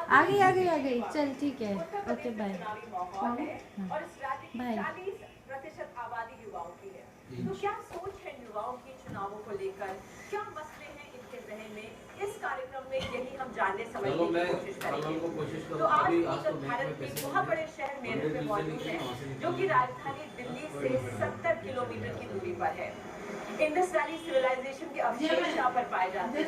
आ गई चल ठीक है, ओके बाय बाय। 40% आबादी युवाओं की है, तो क्या सोच है युवाओं की चुनावों को लेकर, क्या मसले हैं इनके जहन में? इस कार्यक्रम में यही हम जानने समझने की कोशिश करेंगे। तो आज उत्तर भारत के बहुत बड़े शहर मेरठ में मौजूद है, जो कि राजधानी दिल्ली से 70 किलोमीटर की दूरी पर है। इंडस वैली सिविलाइजेशन के अवशेष यहाँ पर पाए जाते हैं।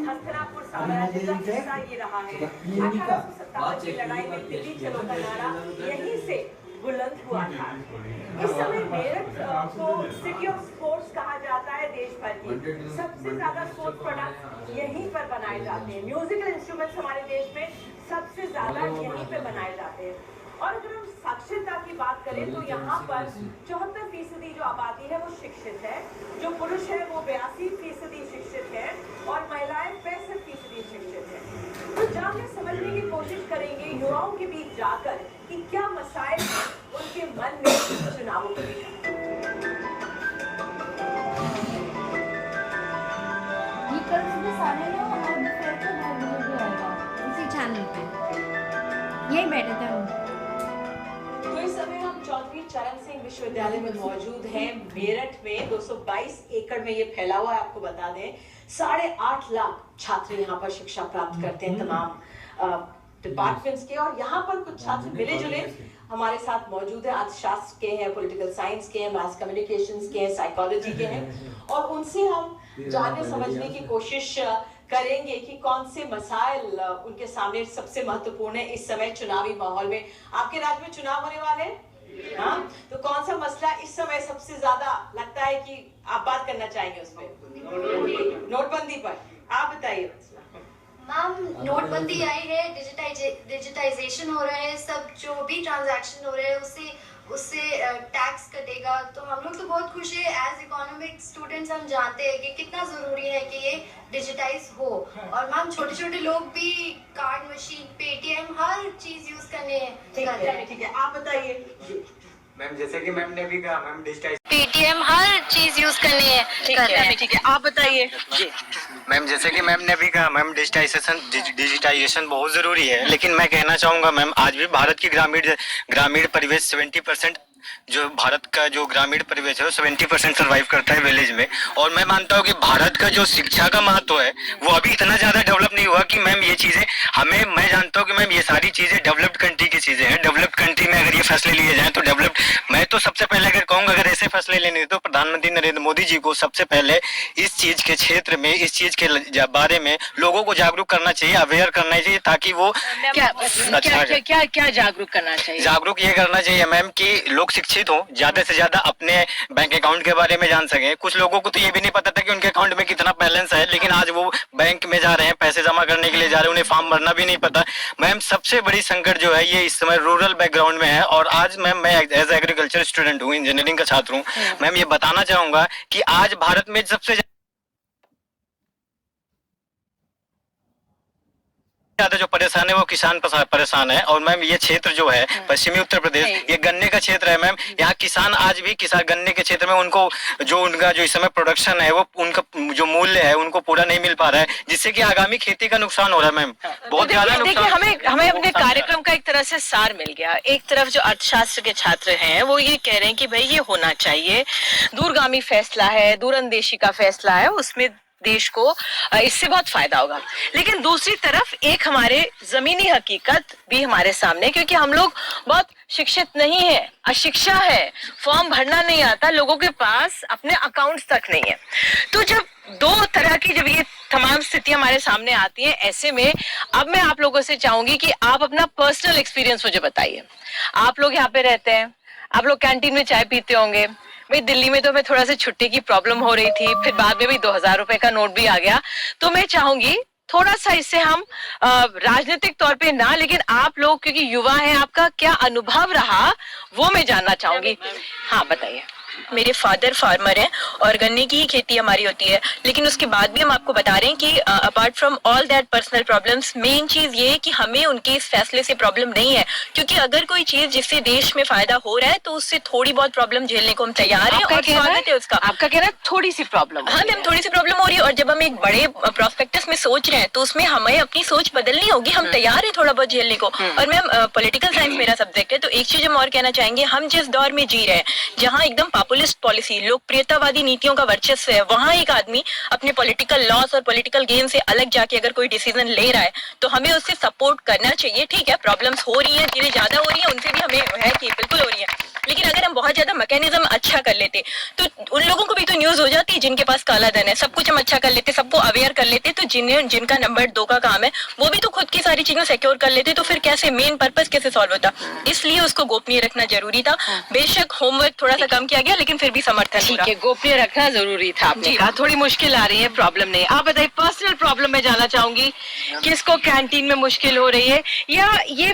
हस्तिनापुर साम्राज्य का हिस्सा ये रहा है। 1857 की लड़ाई में दिल्ली चलो का नारा यहीं से बुलंद हुआ था। इस समय मेरठ को सिटी ऑफ स्पोर्ट्स कहा जाता है देश भर की। सबसे ज्यादा स्पोर्ट्स प्रोडक्ट्स यहीं पर बनाए जाते हैं। म्यूजिकल इंस्ट्रूमेंट्स हमारे देश में सबसे ज्यादा यहीं पे बनाए जाते हैं। और अगर हम साक्षरता की बात करें तो यहाँ पर 74% जो आबादी है वो शिक्षित है। जो पुरुष है वो 82% शिक्षित है और महिलाएं 65% शिक्षित है। तो जानने समझने की कोशिश करेंगे युवाओं के बीच जाकर कि क्या मसाइल हैं उनके मन में चुनावों को लेकर। ये कल सुबह 9:30 और दोपहर को 2 बजे आएगा इसी चैनल पे, यही बैठे थे हम। तो इस समय हम चौधरी चरण सिंह विश्वविद्यालय में मौजूद हैं। मेरठ में 222 एकड़ में ये फैला हुआ है। आपको बता दें 8.5 लाख छात्र यहाँ पर शिक्षा प्राप्त करते हैं तमाम डिपार्टमेंट्स के। और यहाँ पर कुछ छात्र मिले जुले हमारे साथ मौजूद है। अर्थशास्त्र के हैं, पॉलिटिकल साइंस के हैं, मास कम्युनिकेशंस के हैं, साइकोलॉजी के हैं। और उनसे हम जानने समझने की कोशिश करेंगे कि कौन से मसाइल उनके सामने सबसे महत्वपूर्ण है इस समय चुनावी माहौल में। आपके राज्य में चुनाव होने वाले हैं, हाँ, तो कौन सा मसला इस समय सबसे ज्यादा लगता है कि आप बात करना चाहेंगे उसमें? नोटबंदी पर आप बताइए। मैम, नोटबंदी आई है, डिजिटाइजेशन हो रहा है, सब जो भी ट्रांजैक्शन हो रहे हैं उससे टैक्स कटेगा। तो हम लोग तो बहुत खुश है। एज इकोनॉमिक स्टूडेंट्स हम जानते हैं कि कितना ज़रूरी है कि ये डिजिटाइज हो। और मैम छोटे छोटे लोग भी कार्ड मशीन, पेटीएम, हर चीज़ यूज़ करने ठीक है, आप बताइए। मैम जैसे कि मैम ने भी कहा, मैम डिजिटाइज पेटीएम हर चीज़ यूज़ करने ठीक है, आप बताइए। मैम जैसे कि मैम ने भी कहा, मैम डिजिटाइजेशन बहुत ज़रूरी है। लेकिन मैं कहना चाहूँगा मैम, आज भी भारत की ग्रामीण परिवेश 70% जो भारत का जो ग्रामीण परिवेश है वो 70% सर्वाइव करता है विलेज में। और मैं मानता हूँ कि भारत का जो शिक्षा का महत्व है वो अभी इतना ज़्यादा डेवलप नहीं हुआ कि मैम ये चीज़ें मैं जानता हूँ कि मैम ये सारी चीज़ें डेवलप्ड कंट्री की चीज़ें हैं। डेवलप्ड कंट्री में अगर ये फैसले लिए जाएँ तो मैं तो सबसे पहले अगर कहूँगा, अगर ऐसे फैसले लेने तो प्रधानमंत्री नरेंद्र मोदी जी को सबसे पहले इस चीज़ के क्षेत्र में, इस चीज़ के बारे में लोगों को जागरूक करना चाहिए, अवेयर करना चाहिए, ताकि वो क्या जागरूक करना चाहिए? जागरूक ये करना चाहिए मैम कि लोग शिक्षित हो, ज्यादा से ज्यादा अपने बैंक अकाउंट के बारे में जान सके। कुछ लोगों को तो ये भी नहीं पता था कि उनके अकाउंट में कितना बैलेंस है, लेकिन आज वो बैंक में जा रहे हैं, पैसे जमा करने के लिए जा रहे हैं, उन्हें फॉर्म भरना भी नहीं पता। मैम सबसे बड़ी संकट जो है ये इस समय रूरल बैकग्राउंड में है। और आज मैम मैं एज एग्रीकल्चर स्टूडेंट हूँ, इंजीनियरिंग का छात्र हूँ। मैम ये बताना चाहूंगा कि आज भारत में सबसे ज्यादा जो परेशान है वो किसान परेशान है। और मैम ये क्षेत्र जो है पश्चिमी उत्तर प्रदेश, ये गन्ने का क्षेत्र है मैम। यहाँ किसान आज भी गन्ने के क्षेत्र में उनको उनका जो इस समय प्रोडक्शन है वो उनका जो मूल्य है उनको पूरा नहीं मिल पा रहा है, जिससे कि आगामी खेती का नुकसान हो रहा है मैम, बहुत ज्यादा नुकसान। हमें अपने कार्यक्रम का एक तरह से सार मिल गया। एक तरफ जो अर्थशास्त्र के छात्र हैं वो ये कह रहे हैं कि भाई ये होना चाहिए, दूरगामी फैसला है, दूरंदेशी का फैसला है, उसमें देश को इससे बहुत फायदा होगा। लेकिन दूसरी तरफ एक हमारे जमीनी हकीकत भी हमारे सामने, क्योंकि हम लोग बहुत शिक्षित नहीं है, अशिक्षा है, फॉर्म भरना नहीं आता, लोगों के पास अपने अकाउंट्स तक नहीं है। तो जब दो तरह की जब ये तमाम स्थितियां हमारे सामने आती हैं, ऐसे में अब मैं आप लोगों से चाहूंगी कि आप अपना पर्सनल एक्सपीरियंस मुझे बताइए। आप लोग यहाँ पे रहते हैं, आप लोग कैंटीन में चाय पीते होंगे। भाई दिल्ली में तो मैं थोड़ा सा छुट्टी की प्रॉब्लम हो रही थी, फिर बाद में भी 2000 रुपए का नोट भी आ गया। तो मैं चाहूंगी थोड़ा सा इससे हम राजनीतिक तौर पे ना, लेकिन आप लोग क्योंकि युवा हैं, आपका क्या अनुभव रहा वो मैं जानना चाहूंगी। हाँ बताइए। मेरे फादर फार्मर हैं और गन्ने की ही खेती हमारी होती है, लेकिन उसके बाद भी हम आपको बता रहे हैं कि apart from all that personal problems, main चीज ये है कि हमें उनके इस फैसले से प्रॉब्लम नहीं है, क्योंकि अगर कोई चीज जिससे देश में फायदा हो रहा है तो उससे थोड़ी बहुत प्रॉब्लम झेलने को हम तैयार हैं और स्वागत है उसका। आपका कहना है थोड़ी सी प्रॉब्लम, हाँ मैम थोड़ी सी प्रॉब्लम हो रही है, और जब हम एक बड़े प्रोस्पेक्टस में सोच रहे हैं तो उसमें हमें अपनी सोच बदलनी होगी, हम तैयार हैं थोड़ा बहुत झेलने को। और मैम पॉलिटिकल साइंस मेरा सब्जेक्ट है, तो एक चीज हम और कहना चाहेंगे, हम जिस दौर में जी रहे हैं जहाँ एकदम पॉपुलिस्ट पॉलिसी, लोकप्रियतावादी नीतियों का वर्चस्व है, वहाँ एक आदमी अपने पॉलिटिकल लॉस और पॉलिटिकल गेम से अलग जाके अगर कोई डिसीजन ले रहा है तो हमें उससे सपोर्ट करना चाहिए। ठीक है, प्रॉब्लम्स हो रही है, चीजें ज्यादा हो रही है, उनसे भी हमें है कि बिल्कुल हो रही है, लेकिन अगर हम बहुत ज्यादा मैकेनिज्म अच्छा कर लेते तो उन लोगों को भी तो न्यूज हो जाती जिनके पास काला धन है। सब कुछ हम अच्छा कर लेते, सबको अवेयर कर लेते, तो जिनका नंबर 2 का काम है वो भी तो खुद की सारी चीजें सिक्योर कर लेते, तो फिर कैसे मेन पर्पस कैसे सॉल्व होता। इसलिए उसको गोपनीय रखना जरूरी था। बेशक होमवर्क थोड़ा सा कम किया गया, लेकिन फिर भी समर्थन। ठीक है, गोपनीय रखना जरूरी था। आपने कहा थोड़ी मुश्किल आ रही है, प्रॉब्लम नहीं। आप बताइए, पर्सनल प्रॉब्लम में जाना चाहूंगी, किसको कैंटीन में मुश्किल हो रही है, या ये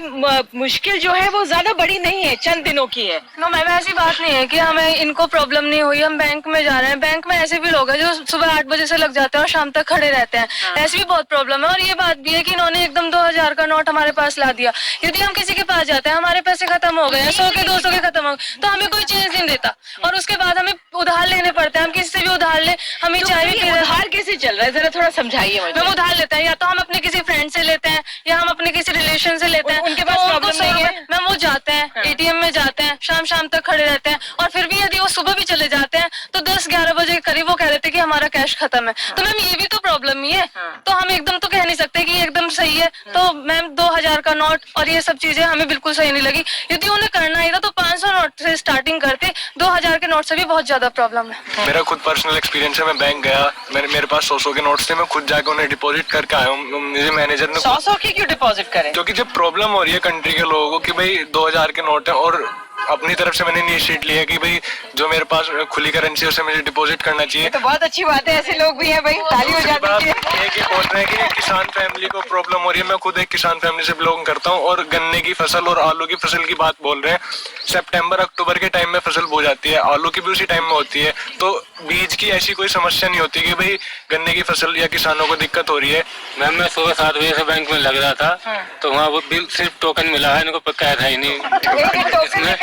मुश्किल जो है वो ज्यादा बड़ी नहीं है, चंद दिनों की है? नो मैम, ऐसी बात नहीं है कि हमें इनको प्रॉब्लम नहीं हुई, हम बैंक में जा रहे हैं, बैंक में ऐसे भी लोग हैं जो सुबह 8 बजे से लग जाते हैं और शाम तक खड़े रहते हैं। ऐसी भी बहुत प्रॉब्लम है। और ये बात भी है कि इन्होंने एकदम 2000 का नोट हमारे पास ला दिया। यदि हम किसी के पास जाते हैं, हमारे पैसे खत्म हो गए, 100 के 200 के खत्म हो गए, तो हमें कोई चीज नहीं देता, और उसके बाद हमें उधार लेने पड़ते हैं। हम किसी से भी उधार ले, हमें चाय भी उधार कैसे चल रहा है, जरा थोड़ा समझाइए मुझे। हम उधार लेते हैं, या तो हम अपने किसी फ्रेंड से लेते हैं या हम अपने किसी रिलेशन से लेते हैं। उनके पास प्रॉब्लम नहीं है मैम, वो जाते हैं एटीएम में जाते हैं, शाम तक खड़े रहते हैं, और फिर भी यदि वो सुबह भी चले जाते हैं तो 10-11 बजे के करीब वो कह देते हैं कि हमारा कैश खत्म है। तो मैम ये भी तो प्रॉब्लम ही है। तो हम एकदम तो कह नहीं सकते कि एकदम सही है। तो मैम 2000 का नोट और ये सब चीजें हमें बिल्कुल सही नहीं लगी। यदि उन्हें करना ही था तो 500 नोट से स्टार्टिंग करते, 2000 के नोट से भी बहुत ज्यादा प्रॉब्लम है। मेरा खुद पर्सनल एक्सपीरियंस है, मैं बैंक गया, मेरे पास 100 के नोट्स थे, मैं खुद जाकर उन्हें डिपॉजिट करके आया हूँ। मुझे मैनेजर ने 100 की क्यों डिपॉजिट करें? क्योंकि जब प्रॉब्लम हो रही है कंट्री के लोगों को कि भाई 2000 के नोट है, और अपनी तरफ से मैंने इनिशिएट लिया कि भाई जो मेरे पास खुली करेंसी है उसे मुझे डिपॉजिट करना चाहिए। तो बहुत अच्छी बात है, ऐसे लोग भी हैं भाई, ताली हो जाती है। ये बोल रहे हैं कि किसान फैमिली को प्रॉब्लम हो रही है। मैं खुद एक किसान फैमिली से बिलोंग करता हूँ, और गन्ने की फसल और आलू की फसल की बात बोल रहे हैं। सितंबर अक्टूबर के टाइम में फसल बो जाती है, आलू की भी उसी टाइम में होती है, तो बीज की ऐसी कोई समस्या नहीं होती कि भाई गन्ने की फसल या किसानों को दिक्कत हो रही है। मैम मैं सुबह 7 बजे से बैंक में लग रहा था, तो वहाँ वो बिल सिर्फ टोकन मिला है, इनको पक्का था ही नहीं।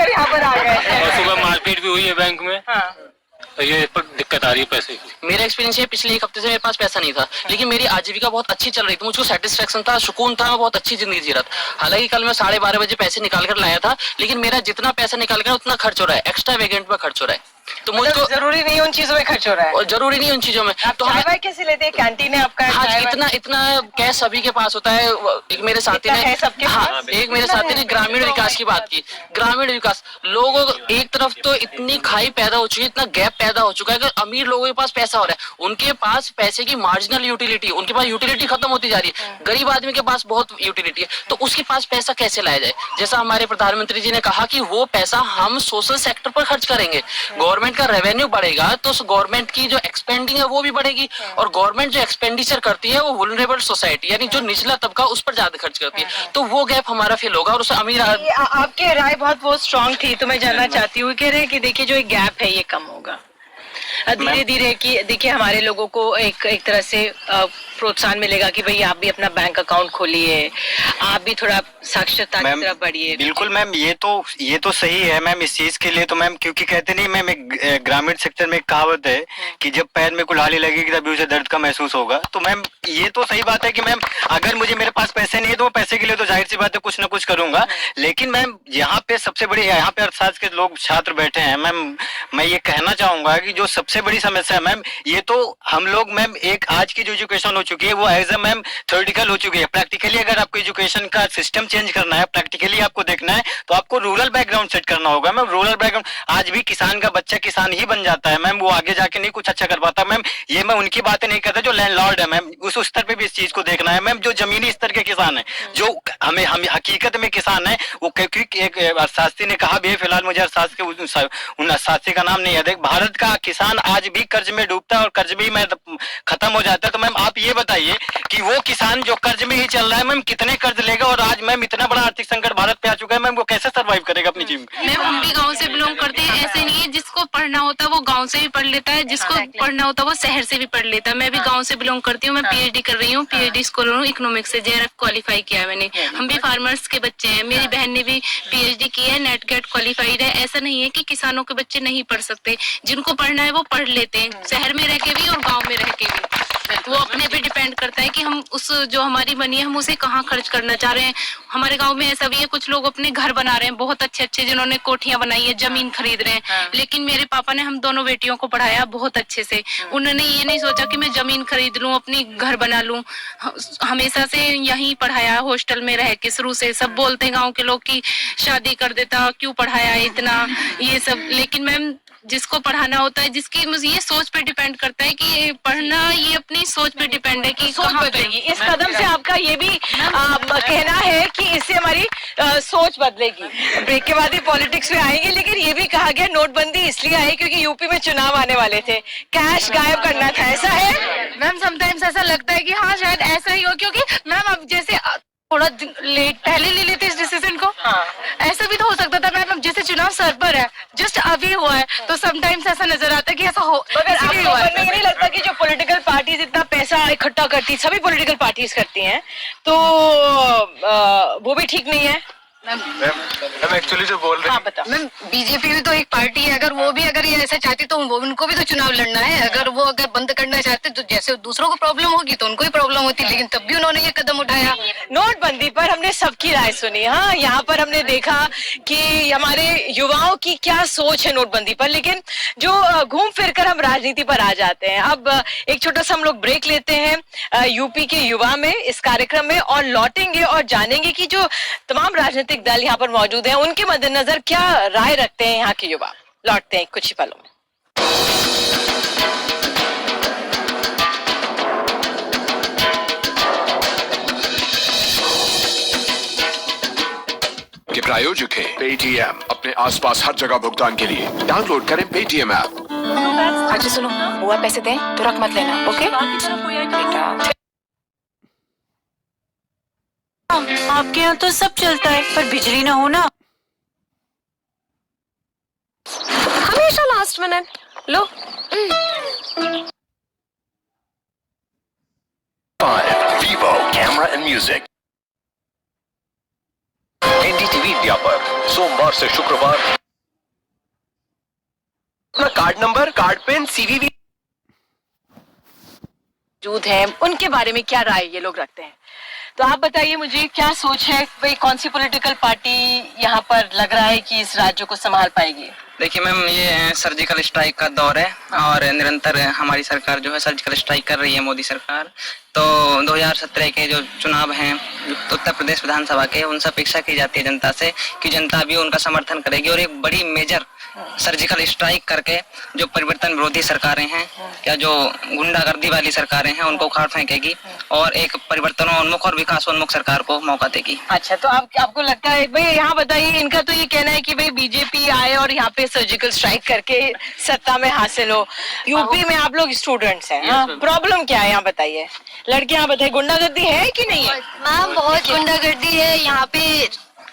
यहाँ पर आ गए और सुबह मारपीट भी हुई है बैंक में। तो ये पर दिक्कत आ रही है पैसे की। मेरा एक्सपीरियंस है, पिछले 1 हफ्ते से मेरे पास पैसा नहीं था, लेकिन मेरी आजीविका बहुत अच्छी चल रही थी, मुझको सेटिस्फेक्शन था, सुकून था, मैं बहुत अच्छी जिंदगी जी रहा था। हालांकि कल मैं 12:30 बजे पैसे निकाल कर लाया था, लेकिन मेरा जितना पैसा निकाल कर उतना खर्च हो रहा है, एक्स्ट्रा वेकेंट में खर्च हो रहा है। तो मुझको जरूरी नहीं उन चीजों में खर्च हो रहा है, और जरूरी नहीं उन चीजों में। तो चाय कैसे लेते हैं, कैंटीन है आपका? हाँ, इतना कैश सभी के पास होता है। एक मेरे साथी ने एक मेरे साथी ने ग्रामीण विकास की बात की। ग्रामीण विकास, लोगों को एक तरफ तो इतनी खाई पैदा हो चुकी है, इतना गैप पैदा हो चुका है कि अमीर लोगों के पास पैसा हो रहा है, उनके पास पैसे की मार्जिनल यूटिलिटी, उनके पास यूटिलिटी खत्म होती जा रही है। गरीब आदमी के पास बहुत यूटिलिटी है, तो उसके पास पैसा कैसे लाया जाए? जैसा हमारे प्रधानमंत्री जी ने कहा कि वो पैसा हम सोशल सेक्टर पर खर्च करेंगे, गवर्नमेंट का रेवेन्यू बढ़ेगा तो गवर्नमेंट की जो एक्सपेंडिंग है वो भी बढ़ेगी, और गवर्नमेंट जो एक्सपेंडिचर करती है वो वुलनरेबल सोसाइटी यानी जो निचला तबका उस पर ज्यादा खर्च करती है, तो वो गैप हमारा फिल होगा और उसे अमीर। आपकी राय बहुत स्ट्रांग थी, तो मैं जानना चाहती हूँ, कह रहे हैं कि देखिए जो एक गैप है ये कम होगा धीरे धीरे, कि देखिए हमारे लोगों को एक तरह से प्रोत्साहन मिलेगा कि भाई आप भी अपना बैंक अकाउंट खोलिए, आप भी थोड़ा साक्षरता की तरफ बढ़िए। बिल्कुल मैम, ये तो सही है मैम इस चीज के लिए। तो मैम क्योंकि कहते नहीं मैम, एक ग्रामीण सेक्टर में एक कहावत है कि जब पैर में कुल्हाड़ी लगेगी तभी उसे दर्द का महसूस होगा। तो मैम ये तो सही बात है कि मैम अगर मेरे पास पैसे नहीं है तो मैं पैसे के लिए तो जाहिर सी बात है कुछ ना कुछ करूंगा, लेकिन मैम यहाँ पे सबसे बड़ी, यहाँ पे अर्थशास्त्र के लोग छात्र बैठे हैं मैम, मैं ये कहना चाहूंगा कि जो सबसे बड़ी समस्या है मैम, ये तो हम लोग मैम एक आज की जो एजुकेशन हो चुकी है वो एज ए मैम थ्योरेटिकल हो चुकी है। प्रैक्टिकली अगर आपको एजुकेशन का सिस्टम चेंज करना है, प्रैक्टिकली आपको देखना है, तो आपको रूरल बैकग्राउंड सेट करना होगा मैम। रूरल बैकग्राउंड, आज भी किसान का बच्चा किसान ही बन जाता है मैम, वो आगे जाके नहीं कुछ अच्छा कर पाता मैम। ये मैं उनकी बातें नहीं करता जो लैंडलॉर्ड है मैम, उस स्तर पे भी इस चीज को देखना है मैम। जो जमीनी स्तर के किसान है, जो हम हकीकत में किसान है, वो क्योंकि एक अर्थशास्त्री ने कहा भी है, फिलहाल मुझे अर्थशास्त्री उन अर्थशास्त्री का नाम नहीं याद है, भारत का किसान आज भी कर्ज में डूबता है और कर्ज में ही मैं खत्म हो जाता है। तो मैम आप ये बताइए कि वो किसान जो कर्ज में ही चल रहा है मैम कितने कर्ज लेगा, और आज मैम इतना बड़ा आर्थिक संकट भारत पे आ चुका है मैम, वो कैसे सर्वाइव करेगा अपनी जीवन। मैम हम भी गांव से बिलोंग करते हैं, ऐसे नहीं है जिसको पढ़ना होता है वो गांव से भी पढ़ लेता है, जिसको पढ़ना होता है वो शहर से भी पढ़ लेता है। मैं भी गांव से बिलोंग करती हूँ, मैं पीएचडी कर रही हूँ, पीएचडी स्कॉलर हूँ, इकोनॉमिक्स से जेआरएफ क्वालिफाई किया है मैंने। हम भी फार्मर्स के बच्चे हैं, मेरी बहन ने भी पीएचडी की है, नेट गेट क्वालिफाइड है। ऐसा नहीं है कि किसानों के बच्चे नहीं पढ़ सकते, जिनको पढ़ना है वो पढ़ लेते हैं, शहर में रह के भी और गाँव में रह के भी। वो अपने पे डिपेंड करता है कि हम उस जो हमारी मनी है हम उसे कहाँ खर्च करना चाह रहे हैं। हमारे गांव में ऐसा भी है, कुछ लोग अपने घर बना रहे हैं बहुत अच्छे अच्छे, जिन्होंने कोठियां बनाई है, जमीन खरीद रहे हैं। लेकिन मेरे पापा ने हम दोनों बेटियों को पढ़ाया बहुत अच्छे से। उन्होंने ये नहीं सोचा कि मैं जमीन खरीद लूं, अपनी घर बना लूं, हमेशा से यहीं पढ़ाया, हॉस्टल में रह के शुरू से। सब बोलते हैं गाँव के लोग की शादी कर देता, क्यों पढ़ाया इतना, ये सब। लेकिन मैम जिसको पढ़ाना होता है, जिसकी मुझे ये सोच पे डिपेंड करता है कि पढ़ना, ये अपनी सोच पे डिपेंड है कि सोच बदलेगी। इस कदम से आपका ये भी कहना है कि इससे हमारी सोच बदलेगी। ब्रेक के बाद ही पॉलिटिक्स में आएंगे, लेकिन ये भी कहा गया नोटबंदी इसलिए आई क्योंकि यूपी में चुनाव आने वाले थे, कैश गायब करना था, ऐसा है? मैम समटाइम्स ऐसा लगता है कि हाँ शायद ऐसा ही हो, क्योंकि मैम अब जैसे थोड़ा लेट पहले ले लेते इस डिसीजन को। ऐसा भी तो हो सकता था मैम, जैसे चुनाव सर पर है, जस्ट अभी हुआ है, तो समटाइम्स ऐसा नजर आता है कि ऐसा हो। मगर आपको ये नहीं लगता कि जो पॉलिटिकल पार्टीज इतना पैसा इकट्ठा करती, सभी पॉलिटिकल पार्टीज करती हैं, तो वो भी ठीक नहीं है? मैम एक्चुअली जो बोल रहे हैं, मैम बीजेपी भी तो एक पार्टी है, अगर वो भी अगर ये ऐसा चाहती तो उनको भी तो चुनाव लड़ना है। अगर वो अगर बंद करना चाहते तो जैसे दूसरों को प्रॉब्लम होगी तो उनको भी प्रॉब्लम होती, लेकिन तब भी उन्होंने ये कदम उठाया। नोटबंदी पर हमने सबकी राय सुनी। हाँ, यहाँ पर हमने देखा कि हमारे युवाओं की क्या सोच है नोटबंदी पर, लेकिन जो घूम फिर कर हम राजनीति पर आ जाते हैं। अब एक छोटा सा हम लोग ब्रेक लेते हैं यूपी के युवा में इस कार्यक्रम में, और लौटेंगे और जानेंगे कि जो तमाम राजनीतिक दल यहाँ पर मौजूद हैं उनके मद्देनजर क्या राय रखते हैं यहाँ के युवा। लौटते हैं कुछ ही पलों में। के प्रायोजक है पेटीएम। अपने आसपास हर जगह भुगतान के लिए डाउनलोड करें पेटीएम ऐप। अच्छा सुनो, हुआ पैसे दे तो रख मत लेना, ओके? आपके यहाँ तो सब चलता है, पर बिजली ना हो ना, हमेशा लास्ट मिनट लो। Vivo camera and music NDTV India पर सोमवार से शुक्रवार। अपना card number, card PIN, CVV मौजूद हैं, उनके बारे में क्या राय ये लोग रखते हैं। तो आप बताइए मुझे, क्या सोच है भाई, कौन सी पॉलिटिकल पार्टी यहाँ पर लग रहा है कि इस राज्य को संभाल पाएगी? देखिए मैम, ये सर्जिकल स्ट्राइक का दौर है और निरंतर हमारी सरकार जो है सर्जिकल स्ट्राइक कर रही है, मोदी सरकार। तो 2017 के जो चुनाव हैं उत्तर प्रदेश विधानसभा के, उनसे अपेक्षा की जाती है जनता से कि जनता भी उनका समर्थन करेगी और एक बड़ी मेजर सर्जिकल स्ट्राइक करके जो परिवर्तन विरोधी सरकारें हैं या जो गुंडागर्दी वाली सरकारें हैं उनको उखाड़ फेंकेगी और एक परिवर्तनोन्मुख और विकासोन्मुख सरकार को मौका देगी। अच्छा, तो आपको लगता है भाई, यहाँ बताइए, इनका तो ये कहना है कि भाई बीजेपी आए और यहाँ पे सर्जिकल स्ट्राइक करके सत्ता में हासिल हो। यूपी में आप लोग स्टूडेंट्स हैं, प्रॉब्लम क्या है यहाँ बताइए? लड़कियां बताइए, गुंडागर्दी है कि नहीं है? मैम बहुत गुंडागर्दी है यहाँ पे,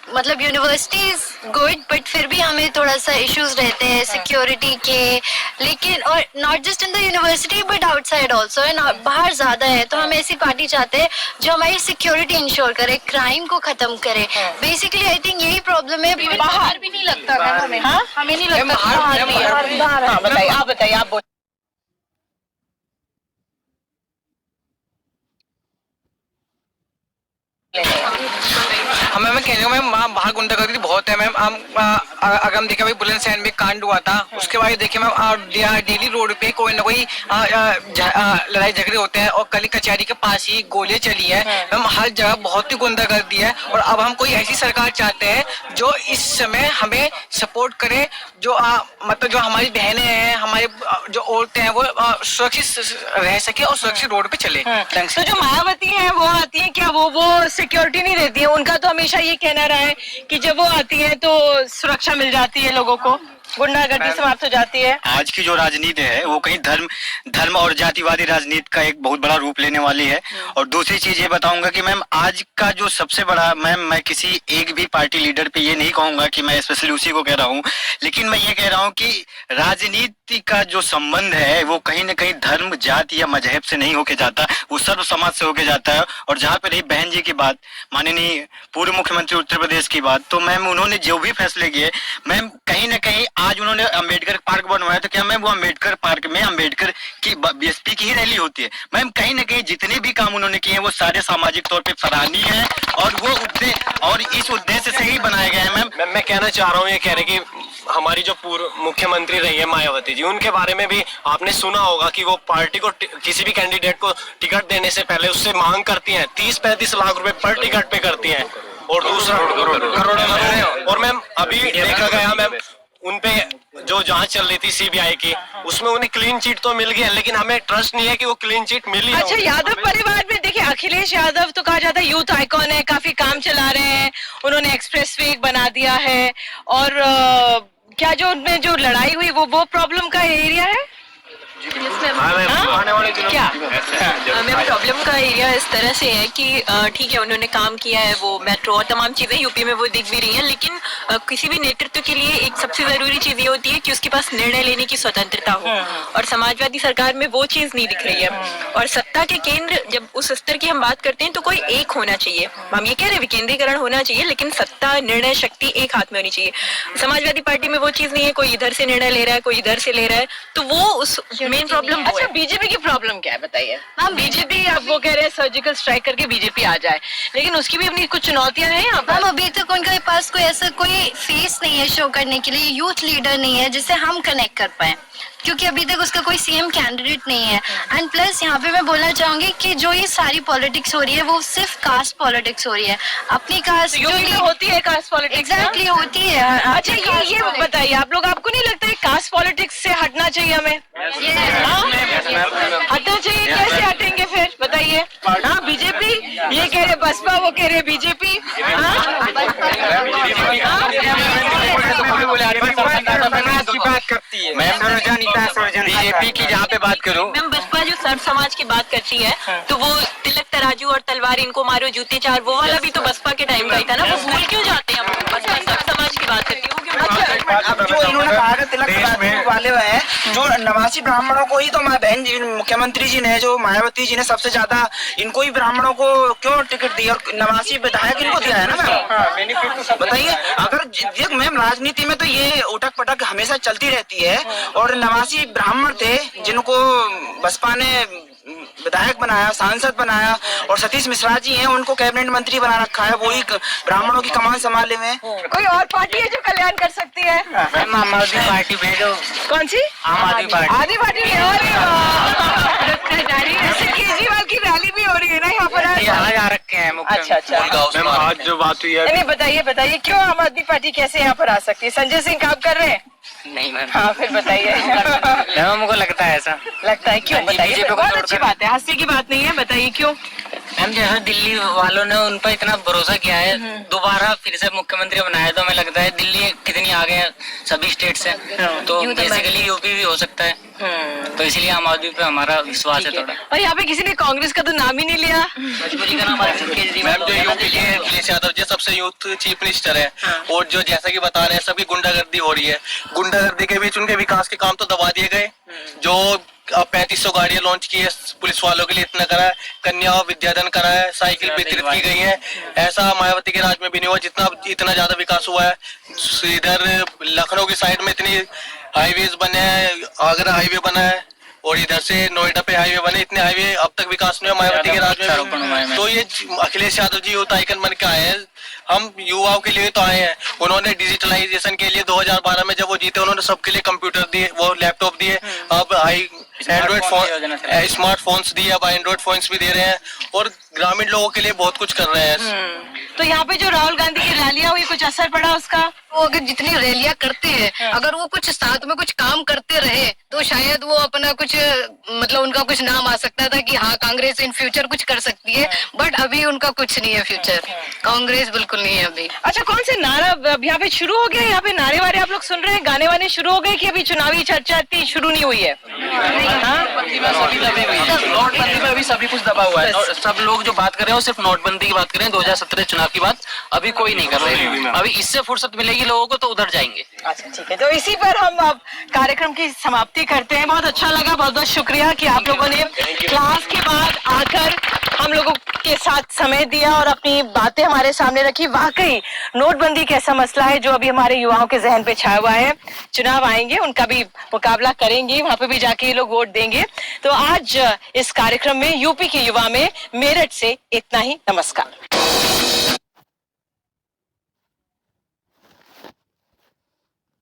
मतलब यूनिवर्सिटी इज गुड बट फिर भी हमें थोड़ा सा इश्यूज रहते हैं सिक्योरिटी के, लेकिन और not just in the university but outside also, and बाहर ज्यादा है। तो हम ऐसी पार्टी चाहते हैं जो हमारी सिक्योरिटी इंश्योर करे, क्राइम को खत्म करे। बेसिकली आई थिंक यही प्रॉब्लम है। बाहर भी नहीं लगता मैम हमें, हमें नहीं लगता हाँ, बताइए, आप बताइए, आप हमें मैं कह रही हूँ मैम, वहाँ बाहर गुंडागर्दी बहुत है मैम। अगर हम देखें भाई बुलंदशहर में कांड हुआ था, उसके बाद देखिए मैम डेली रोड पे कोई ना कोई लड़ाई झगड़े होते हैं और कल कचहरी के पास ही गोलियां चली है मैम। हर जगह बहुत ही गुंडागर्दी है और अब हम कोई ऐसी सरकार चाहते हैं जो इस समय हमें सपोर्ट करे, जो मतलब जो हमारी बहनें हैं, हमारे जो औरतें हैं, वो सुरक्षित रह सके और सुरक्षित रोड पे चले। तो जो मायावती है वो आती है क्या, वो सिक्योरिटी नहीं देती है? उनका तो हमेशा ये कहना रहा है कि जब वो आती है तो सुरक्षा मिल जाती है लोगों को। गुंडागर्दी समाप्त हो जाती है। आज की जो राजनीति है वो कहीं धर्म और जातिवादी राजनीति का एक बहुत बड़ा रूप लेने वाली है। और दूसरी चीज ये बताऊंगा कि मैम आज का जो सबसे बड़ा, मैम मैं किसी एक भी पार्टी लीडर पे ये नहीं कहूंगा कि मैं स्पेशली उसी को कह रहा हूँ, लेकिन मैं ये कह रहा हूँ कि राजनीति का जो संबंध है वो कहीं ना कहीं धर्म, जाति या मजहब से नहीं होके जाता, वो सर्व समाज से होके जाता है। और जहाँ पे रही बहन जी की बात, माननीय पूर्व मुख्यमंत्री उत्तर प्रदेश की बात, तो मैम उन्होंने जो भी फैसले किए, मैम कहीं ना कहीं आज उन्होंने अम्बेडकर पार्क बनवाया, तो क्या मैम वो अम्बेडकर पार्क में अम्बेडकर की बीएसपी की ही रैली होती है? मैम कहीं ना कहीं जितने भी काम उन्होंने किए हैं वो सारे सामाजिक तौर पे सराहनीय है और वो और इस उद्देश्य से ही बनाए गए हैं। मैम मैं कहना चाह रहा हूँ, ये कह रहे कि हमारी जो पूर्व मुख्यमंत्री रही है मायावती जी, उनके बारे में भी आपने सुना होगा कि वो पार्टी को किसी भी कैंडिडेट को टिकट देने से पहले उससे मांग करती हैं 30-35 लाख रुपए पर टिकट पे करती हैं और दूसरा करोड़ों। और मैम अभी देखा गया मैम उनपे जो जांच चल रही थी सीबीआई की, उसमें उन्हें क्लीन चिट तो मिल गया, लेकिन हमें ट्रस्ट नहीं है कि वो क्लीन चिट मिली। अच्छा, यादव परिवार में देखिए अखिलेश यादव तो कहा जाता है यूथ आइकॉन है, काफी काम चला रहे हैं, उन्होंने एक्सप्रेसवे बना दिया है। और क्या जो उनमें जो लड़ाई हुई वो प्रॉब्लम का एरिया है? क्या मैम प्रॉब्लम का एरिया इस तरह से है कि ठीक है उन्होंने काम किया है, वो मेट्रो और तमाम चीजें यूपी में वो दिख भी रही हैं, लेकिन किसी भी नेतृत्व के लिए एक सबसे जरूरी चीज ये होती है कि उसके पास निर्णय लेने की स्वतंत्रता हो, और समाजवादी सरकार में वो चीज नहीं दिख रही है। और सत्ता के केंद्र जब उस स्तर की हम बात करते हैं तो कोई एक होना चाहिए, हम ये कह रहे हैं विकेंद्रीकरण होना चाहिए, लेकिन सत्ता निर्णय शक्ति एक हाथ में होनी चाहिए। समाजवादी पार्टी में वो चीज नहीं है, कोई इधर से निर्णय ले रहा है, कोई इधर से ले रहा है, तो वो उस मेन प्रॉब्लम। अच्छा, बीजेपी की प्रॉब्लम क्या है बताइए? बीजेपी अब वो कह रहे हैं सर्जिकल स्ट्राइक करके बीजेपी आ जाए, लेकिन उसकी भी अपनी कुछ चुनौतियां हैं यहाँ पर। अभी तक उनके पास कोई ऐसा कोई फेस नहीं है शो करने के लिए, यूथ लीडर नहीं है जिससे हम कनेक्ट कर पाए, क्योंकि अभी तक उसका कोई सीएम कैंडिडेट नहीं है। एंड प्लस यहाँ पे मैं बोलना चाहूंगी कि जो ये सारी पॉलिटिक्स हो रही है वो सिर्फ कास्ट पॉलिटिक्स हो रही है, अपनी कास्ट जो होती है कास्ट पॉलिटिक्स एग्जैक्टली होती है। अच्छा, ये बताइए आप लोग, आपको नहीं लगता है कास्ट पॉलिटिक्स से हटना चाहिए हमें? हटना चाहिए, कैसे हटेंगे फिर बताइए? हाँ, बीजेपी ये कह रहे बसपा, वो कह रहे बीजेपी। बीजेपी की जहाँ पे बात करूँ, मैम बसपा जो सर्व समाज की बात करती है तो वो तिलक तराजू और तलवार इनको मारो जूते चार, वो वाला भी तो बसपा के टाइम का ही था ना, वो भूल क्यों जाते हैं? हम बसपा सर्व समाज की बात करती है, अब जो इन्होंने कहा है तिलक वाले हैं, जो नवासी ब्राह्मणों को ही तो बहन जी मुख्यमंत्री जी ने, जो मायावती जी ने सबसे ज्यादा इनको ही ब्राह्मणों को क्यों टिकट दी और नवासी विधायक इनको दिया है ना मैम? बताइए, अगर मैम राजनीति में तो ये उठक पटक हमेशा चलती रहती है, और नवासी ब्राह्मण थे जिनको बसपा ने विधायक बनाया, सांसद बनाया, और सतीश मिश्रा जी हैं उनको कैबिनेट मंत्री बना रखा है, वही ब्राह्मणों की कमान संभाले हुए। कोई और पार्टी है जो कल्याण कर सकती है? आम आदमी पार्टी भेजो। कौन सी? आम आदमी पार्टी। आदमी पार्टी केजरीवाल की रैली भी हो रही है ना यहाँ पर? आ रखे हैं। अच्छा, आज जो बात हुई है, नहीं बताइए क्यों आम आदमी पार्टी कैसे यहाँ पर आ सकती है? संजय सिंह काम कर रहे हैं? नहीं मैम। हाँ, फिर बताइए। हमको लगता है ऐसा। लगता है, क्यों बताइए? बहुत अच्छी बात है, हंसी की बात नहीं है, बताइए क्यों? मैम जैसा दिल्ली वालों ने उन पर इतना भरोसा किया है, दोबारा फिर से मुख्यमंत्री बनाया, तो हमें लगता है दिल्ली कितनी आगे है सभी स्टेट से, तो बेसिकली यूपी भी हो सकता है, तो इसलिए आम आदमी पे हमारा विश्वास है थोड़ा। और यहाँ पे किसी ने कांग्रेस का तो नाम ही नहीं लिया। मजबूरी का नाम अखिलेश यादव जी सबसे यूथ चीफ मिनिस्टर है, और जो जैसा कि बता रहे हैं सबकी गुंडागर्दी हो रही है, गुंडागर्दी के बीच उनके विकास के काम तो दबा दिए गए। जो 3500 गाड़ियां लॉन्च की है पुलिस वालों के लिए, इतना करा है, कन्या विद्याधन करा है, साइकिल वितरित की गई है, ऐसा मायावती के राज में भी नहीं हुआ जितना इतना ज्यादा विकास हुआ है। इधर लखनऊ की साइड में इतनी हाईवेज बने हैं, आगरा हाईवे बना है, और इधर से नोएडा पे हाईवे बने, इतने हाईवे अब तक विकास नहीं हुआ मायावती के राज में। तो ये अखिलेश यादव जी यूथ आइकन बन के आए हैं, हम युवाओं के लिए तो आए हैं। उन्होंने डिजिटलाइजेशन के लिए 2012 में जब वो जीते उन्होंने सबके लिए कंप्यूटर दिए, वो लैपटॉप दिए, अब एंड्रॉइड फोन, स्मार्टफोन्स दिए, अब एंड्रॉइड फोन्स भी दे रहे हैं, और ग्रामीण लोगों के लिए बहुत कुछ कर रहे हैं। तो यहाँ पे जो राहुल गांधी की रैलियां हुई, कुछ असर पड़ा उसका? वो अगर जितनी रैलियां करते हैं, अगर वो कुछ साथ में कुछ काम करते रहे तो शायद वो अपना कुछ मतलब उनका कुछ नाम आ सकता था कि हाँ कांग्रेस इन फ्यूचर कुछ कर सकती है, बट अभी उनका कुछ नहीं है फ्यूचर, कांग्रेस बिल्कुल नहीं है अभी। अच्छा, कौन से नारा अब यहाँ पे शुरू हो गया? यहाँ पे नारे वारे आप लोग सुन रहे हैं, गाने वाने शुरू हो गए कि अभी चुनावी चर्चा इतनी शुरू नहीं हुई है? नोटबंदी में अभी सभी कुछ दबा हुआ है। सब लोग जो बात कर रहे हैं वो सिर्फ नोटबंदी की बात कर रहे हैं, 2017 चुनाव की बात अभी कोई नहीं कर रहे हैं। अभी इससे फुर्सत मिलेगी लोगों को तो उधर जाएंगे। अच्छा ठीक है, तो इसी पर हम अब कार्यक्रम की समाप्ति करते हैं। बहुत अच्छा लगा, बहुत बहुत शुक्रिया कि आप लोगों ने क्लास के बाद आकर हम लोगों के साथ समय दिया और अपनी बातें हमारे सामने रखी। वाकई नोटबंदी एक ऐसा मसला है जो अभी हमारे युवाओं के जहन पे छाया हुआ है। चुनाव आएंगे, उनका भी मुकाबला करेंगे, वहां पे भी जाके ये लोग वोट देंगे। तो आज इस कार्यक्रम में यूपी के युवा में मेरठ से इतना ही। नमस्कार।